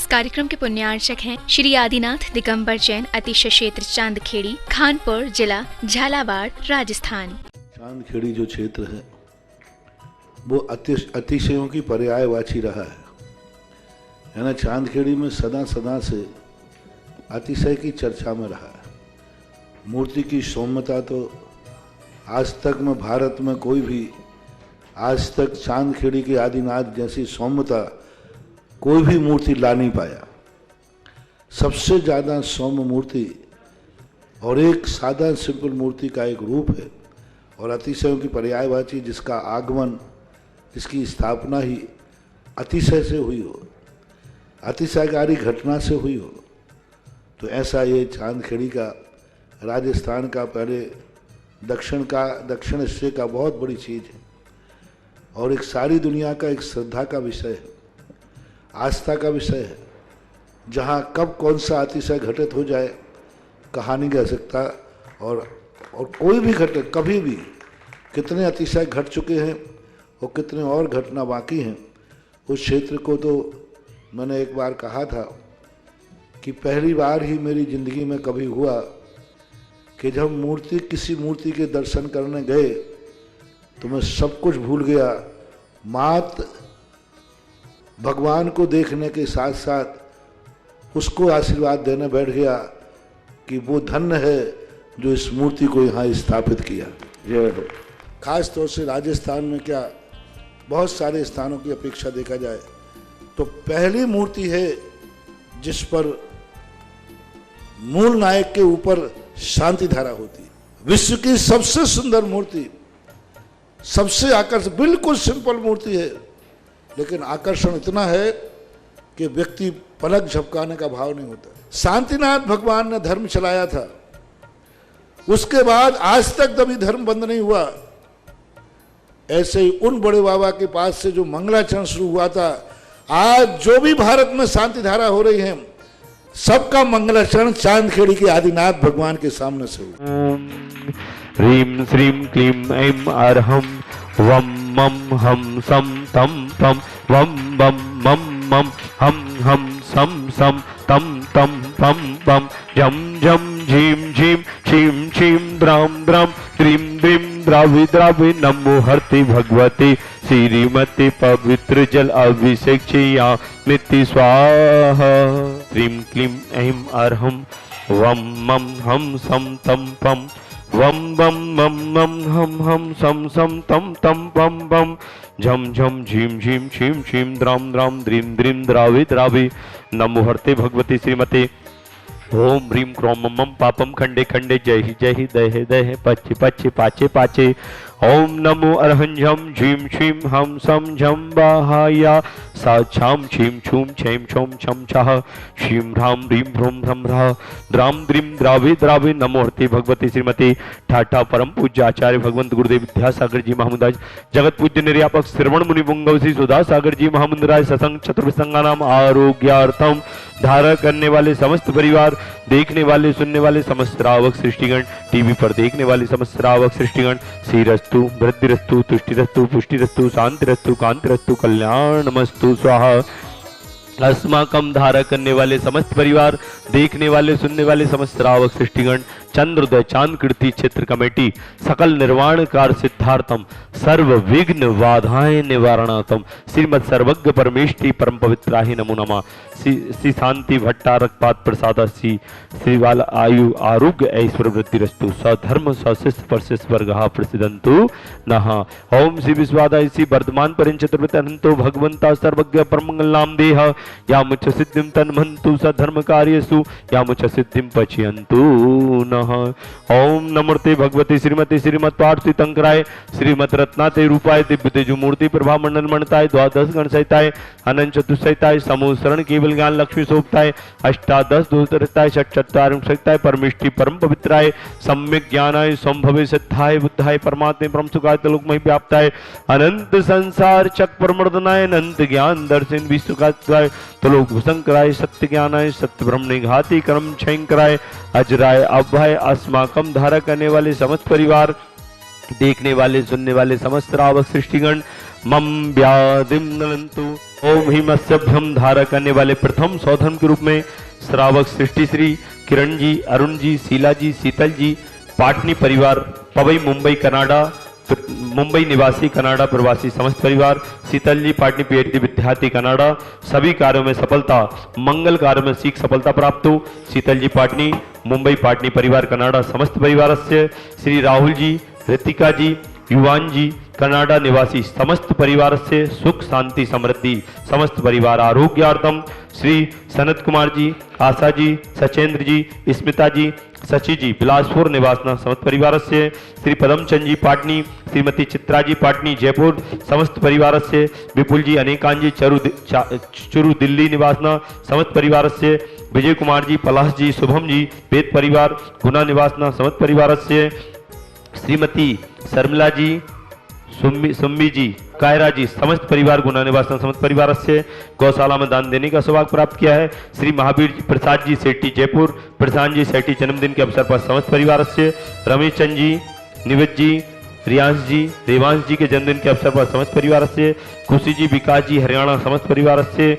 कार्यक्रम के पुण्यार्चक हैं श्री आदिनाथ दिगंबर जैन अतिशय क्षेत्र चांदखेड़ी, खानपुर जिला, झालावाड़, राजस्थान। चांदखेड़ी जो क्षेत्र है वो अतिशयों की पर्यायवाची रहा है ना। चांदखेड़ी में सदा से अतिशय की चर्चा में रहा है। मूर्ति की सौम्यता तो आज तक में भारत में कोई भी आज तक चांदखेड़ी के आदिनाथ जैसी सौम्यता कोई भी मूर्ति ला नहीं पाया। सबसे ज़्यादा सौम्य मूर्ति और एक सादा सिंपल मूर्ति का एक रूप है और अतिशयों की पर्यायवाची जिसका आगमन, जिसकी स्थापना ही अतिशय से हुई हो, अतिशयकारी घटना से हुई हो, तो ऐसा ये चांदखेड़ी का राजस्थान का पहले दक्षिण हिस्से का बहुत बड़ी चीज़ है और एक सारी दुनिया का एक श्रद्धा का विषय है, आस्था का विषय है। जहाँ कब कौन सा अतिशय घटित हो जाए कहा नहीं जा सकता और कोई भी घटे कभी भी कितने अतिशय घट चुके हैं और कितने और घटना बाकी हैं। उस क्षेत्र को तो मैंने एक बार कहा था कि पहली बार ही मेरी ज़िंदगी में कभी हुआ कि जब किसी मूर्ति के दर्शन करने गए तो मैं सब कुछ भूल गया। मात्र भगवान को देखने के साथ साथ उसको आशीर्वाद देने बैठ गया कि वो धन्य है जो इस मूर्ति को यहाँ स्थापित किया। खास तौर से राजस्थान में क्या बहुत सारे स्थानों की अपेक्षा देखा जाए तो पहली मूर्ति है जिस पर मूल नायक के ऊपर शांति धारा होती है। विश्व की सबसे सुंदर मूर्ति, सबसे आकर्षक, बिल्कुल सिंपल मूर्ति है लेकिन आकर्षण इतना है कि व्यक्ति पलक झपकाने का भाव नहीं होता। शांतिनाथ भगवान ने धर्म चलाया था, उसके बाद आज तक कभी धर्म बंद नहीं हुआ। ऐसे ही उन बड़े बाबा के पास से जो मंगलाचरण शुरू हुआ था, आज जो भी भारत में शांति धारा हो रही है सबका मंगलाचरण चांदखेड़ी के आदिनाथ भगवान के सामने से हुआ। ह्रीं श्रीं क्लीं ऐं अर्हं वं मं हम सम तम तम वं बम मम मम हम सम सम तम तम पम पम झम झम झीम झीम छीम छीम द्राम द्राम द्रीं द्रीं द्रावि द्रावि नमो हरति भगवती श्रीमती पवित्र जल अभिषेक्ष्यामिति स्वाहा। ह्रीं क्लीं ऐं अर्हं वं मं हम सम तम पम वम बम मम मम हम सम सम तम तम पम पम झम झम झीम झीम छीम छीम द्राम द्राम द्रीं द्रीं द्रावि द्रावि नमो हरते भगवती श्रीमते ओम ह्रीं क्रोम मम पापम खंडे खंडे जय ही दहे दहे पच्चे पच्चे पाचे पाचे ओम नमो अर्हं झम झीम छीम हम सम झम बाहाया सा छाम छीम छूम छैम छौम छम छः शीं ह्रां ह्रीं भ्रूं ह्रम ह्रः द्राम द्रीं द्रावि द्रावि नमो हरते भगवती श्रीमती ठाठा परम पूज्य आचार्य भगवंत गुरुदेव विद्यासागर जी महामुंदाज जगत पूज्य निर्यापक श्रवण मुनि पुंगव श्री सुधा सागर जी महामुंदराय सत्संग चतुर्विसंगा नाम आरोग्यार्थम धारा करने वाले समस्त परिवार, देखने वाले सुनने वाले समस्त श्रावक सृष्टिगण, टीवी पर देखने वाले समस्त श्रावक सृष्टिगण, श्रीरस्तु वृद्धिरस्तु तुष्टिरस्तु पुष्टिरस्तु शांतिरस्तु कांतिरस्तु कल्याणमस्तु स्वाहा। अस्माकम धारा करने वाले समस्त परिवार, देखने वाले सुनने वाले समस्त श्रावक सृष्टिगण, चंद्रोदय चांद कीर्ति क्षेत्र कमेटी सकल निर्वाण कार सिद्धार्थम सर्व विघ्न बाधाएं निवारणार्थम श्रीमद सर्वज्ञ परमेष्टि परम पवित्राहि नमो नमः। श्री शांति भट्टारकपात प्रसाद श्रीवाल आयु आरोग्य ऐश्वर्य वृद्धिरस्तु सधर्म सशिष्ट परशिष्ट वर्गः प्रसिद्धन्तु नः। ओम श्री विश्वादाय श्री वर्धमान परिं चतुर्वृत्त अनंतो भगवंता सर्वज्ञ परमंगल नाम देह यामुच सिद्धिं तन्मन्तु सधर्म कार्यसु यामुच सिद्धिं पचयन्तु नः। ओम नमोते भगवती श्रीमती श्रीमद पार्थिव तंकराय श्रीमद रत्नाते रूपाय दिव्य तेजो मूर्ति प्रभा मंडल मंडताय द्वादश गण सहिताय अनंत चतुसहिताय समूह शरण केवल ज्ञान लक्ष्मी शोभताय अष्टादश दूतरताय षट्चत्वारिंश सहिताय परमेष्टि परम पवित्राय सम्यक ज्ञानाय संभवे सिद्धाय बुद्धाय परमात्मे परम सुखाय तलोकमय व्याप्ताय अनंत संसार चक प्रमर्दनाय अनंत ज्ञान दर्शन विश्वकाय तलोक भूषंकराय सत्य ज्ञानाय सत्य ब्रह्मणे घाती कर्म क्षयंकराय अजराय अभय अस्माकम धारा करने वाले समस्त परिवार, देखने वाले सुनने वाले समस्त श्रावक सृष्टिगण मम व्याधिम नलंतु ओम हिम अस्यभ्यम धारा करने वाले प्रथम सौधर्म के रूप में श्रावक सृष्टि श्री किरण जी, अरुण जी, शीला जी, शीतल जी, पाटनी परिवार, पवई मुंबई कनाडा, मुंबई निवासी कनाडा प्रवासी समस्त परिवार, शीतल जी पाटनी पीएचडी विद्यार्थी कनाडा, सभी कार्यों में सफलता, मंगल कार्यों में सीख सफलता प्राप्त हो। शीतल जी पाटनी मुंबई पाटनी परिवार कनाडा समस्त परिवार से, श्री राहुल जी, ऋतिका जी, युवान जी कनाडा निवासी समस्त परिवार से सुख शांति समृद्धि समस्त परिवार आरोग्यार्थम, श्री सनत कुमार जी, आशा जी, सचेंद्र जी, स्मिता जी, सची जी बिलासपुर निवासना समस्त परिवार से, श्री पदमचंद जी पाटनी, श्रीमती चित्रा जी पाटनी जयपुर समस्त परिवार से, विपुल जी अनेकान जी चुरू दिल्ली निवासना समस्त परिवार से, विजय कुमार जी पलाश जी शुभम जी वेद परिवार गुना निवासना समस्त परिवार से, श्रीमती शर्मिला जी सुम्मी जी कायरा जी समस्त परिवार गुना निवासन समस्त परिवार से गौशाला में दान देने का सौभाग्य प्राप्त किया है। श्री महावीर प्रसाद जी सेठी जयपुर, प्रशांत जी सेठी जन्मदिन के अवसर पर समस्त परिवार से, रमेश चंद जी, निवित जी, रियांश जी, रेवांश जी के जन्मदिन के अवसर पर समस्त परिवार से, खुशी जी विकास जी हरियाणा समस्त परिवार से,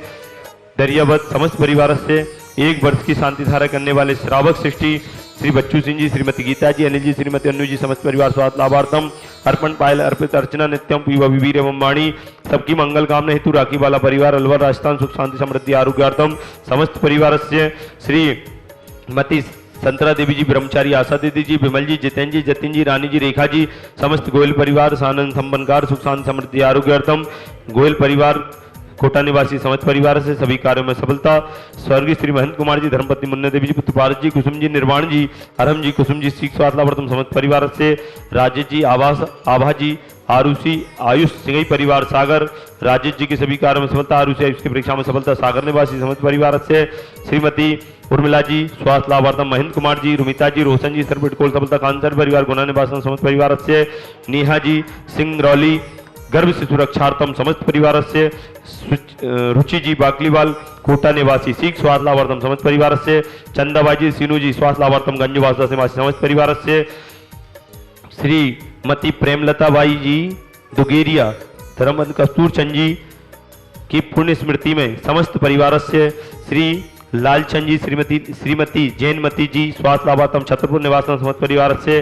दरियावत समस्त परिवार से, 1 वर्ष की शांति धारा करने वाले श्रावक सृष्टि श्री बच्चू सिंह जी, श्रीमती गीता जी, अनिल जी, श्रीमती अनु जी समस्त परिवार स्वास्थ्य लाभार्थम, अर्पण पायल अर्पित अर्चना नित्यम पीवा विवीर एवं वाणी सबकी मंगल कामना हेतु राखी वाला परिवार अलवर राजस्थान सुख शांति समृद्धि आरोग्यार्थम समस्त परिवार से, श्री मती संतरा देवी जी ब्रह्मचारी, आशा दीदी जी, विमल जी, जितेंद्र जी, जतिन जी, रानी जी, रेखा जी समस्त गोयल परिवार सानंद संपन्नकार सुख शांति समृद्धि आरोग्यार्थम, गोयल परिवार कोटा निवासी समस्त परिवार से सभी कार्यों में सफलता, स्वर्गीय श्री महंत कुमार जी, धर्मपत्नी मुन्ना देवी जी, पुत्र पारस जी, कुसुम जी, निर्वाण जी, अरहम जी, कुसुम जी, सीख स्वास्थ्यवर्तम समस्त परिवार से, राजेश जी, आभा जी, आरुषि आयुष सिंगई परिवार सागर, राजेश जी के सभी कार्यों में सफलता, आरुषि आयुष की परीक्षा में सफलता, सागर निवासी समस्त परिवार से, श्रीमती उर्मिला जी स्वास्थ्य लाभार्थम, महेंद्र कुमार जी, रुमिता जी, रोशन जी, सरपिटकोल सफलता, कांसर परिवार गुना निवासन समस्त परिवार से, नेहा जी सिंगरौली गर्भ से सुरक्षार्थम समस्त परिवार से, रुचि जी बाकलीवाल कोटा निवासी सीख स्वास्थ्य लाभार्थम समस्त परिवार से, चंदाबाजी सीनू जी स्वास्थ्य लाभार्थम गंजवासा निवासी समस्त परिवार से, श्रीमती प्रेमलता बाई जी दुगेरिया धर्मपत्नी कस्तूर चंद जी की पुण्य स्मृति में समस्त परिवार से, श्री लालचंद जी, श्रीमती जैनमती जी स्वास्थ्य लाभार्थम छतरपुर निवासन समस्त परिवार से,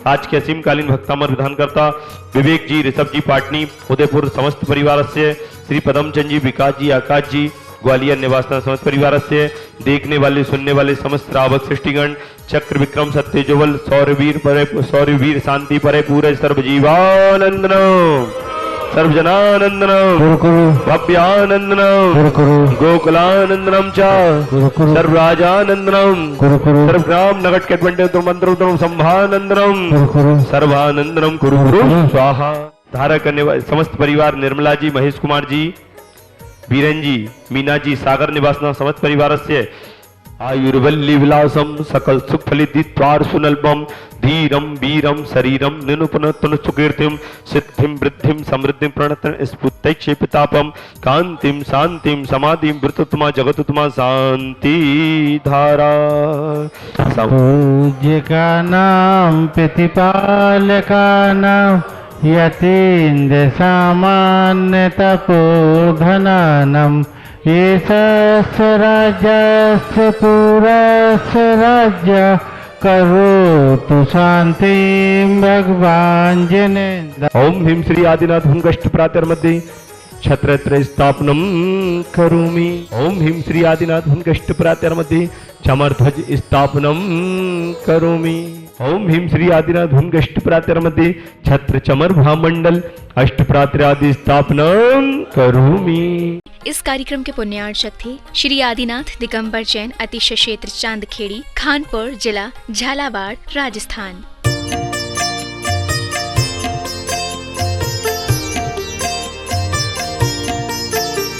आज के असीमकालीन भक्तामर विधानकर्ता विवेक जी ऋषभ जी पाटनी उदयपुर समस्त परिवार से, श्री पदमचंद जी, विकास जी, आकाश जी ग्वालियर निवासन समस्त परिवार से, देखने वाले सुनने वाले समस्त श्रावक सृष्टिगण चक्र विक्रम सत्यजोवल सौरवीर शांति परे पूरे सर्वजीवानंदनम सर्वजनानंदनम भव्यानंदनम गोकुलानंदनम च सर्वराजानंदनम सर्वग्राम नगट केटवंटे मंत्रोत्तम संभानंदनम सर्वानंदनम कुरु स्वाहा। धारा करने वाले समस्त परिवार निर्मला जी, महेश कुमार जी, बीरन जी, मीना जी, सागर निवासना समस्त परिवार से, आयुर्वल्ली विलासम सकल सुख फलिद्वार सुनल्पम धीरम वीरम शरीरम निनुपन सुकीर्तिम सिद्धिम वृद्धिम समृद्धिम प्रणतन स्फुत्तैक्षेपितापम कांतिम शांतिम समाधिम वृतुत्मा जगतुत्मा शांति धारा। पूज्य का नाम प्रतिपाल का नाम यतीन्द्र सामान्य तपोधनानम येषस्य राज्यस्य पुरस्य राज्य करोतु शांति भगवान जिनेन्द्र। ओम ह्रीं श्री आदिनाथ हुंकष्ट प्रातर्मध्ये छत्रत्र स्थापनम करोमि। ओम ह्रीं श्री आदिनाथ हुंकष्ट प्रातर्मध्ये चमरध्वज स्थापनम करोमि। ओम ह्रीं श्री आदिनाथ हुंकष्ट प्रातर्मध्ये छत्र चमर भामंडल अष्ट प्रातरादि स्थापनम करोमि। इस कार्यक्रम के पुण्यार्चक थे श्री आदिनाथ दिगंबर जैन, अतिशय क्षेत्र चांदखेड़ी, खानपुर जिला झालावाड़, राजस्थान।